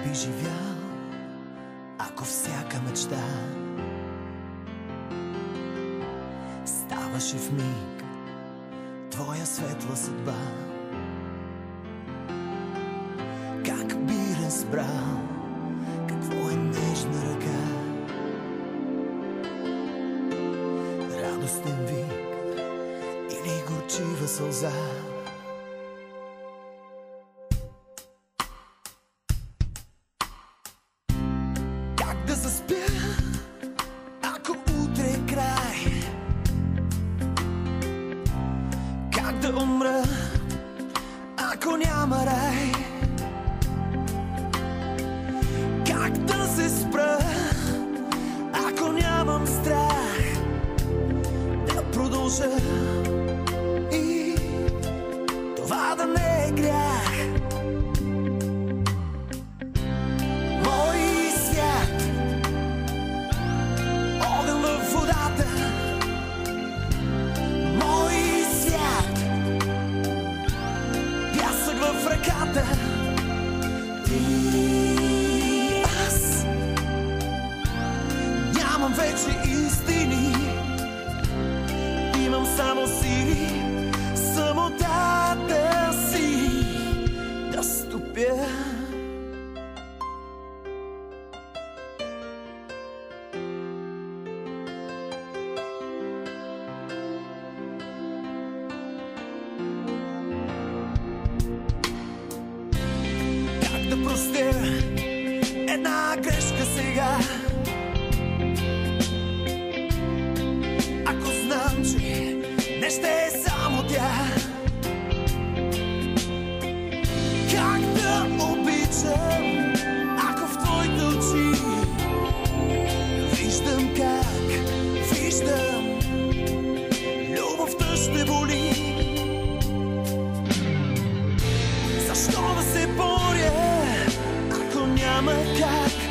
би живял, ако всяка мечта ставаше в миг твоя светла съдба? Как би разбрал какво е нежна ръка, радостен вик или горчива сълза? Как да заспя, ако утре е край? Как да умра, ако няма рай? Как да се спра, ако нямам страх да продължа и това да не е грях? Мой свят, огън във водата. Мой свят, пясък в ръката. И аз нямам вече истини, имам само сили, самотата си да стопя. Как да простя една грешка сега, ако знам, че не ще е само тя? Как да обичам, ако в твоите очи виждам любовта ще боли? Защо да се боря, ако няма как?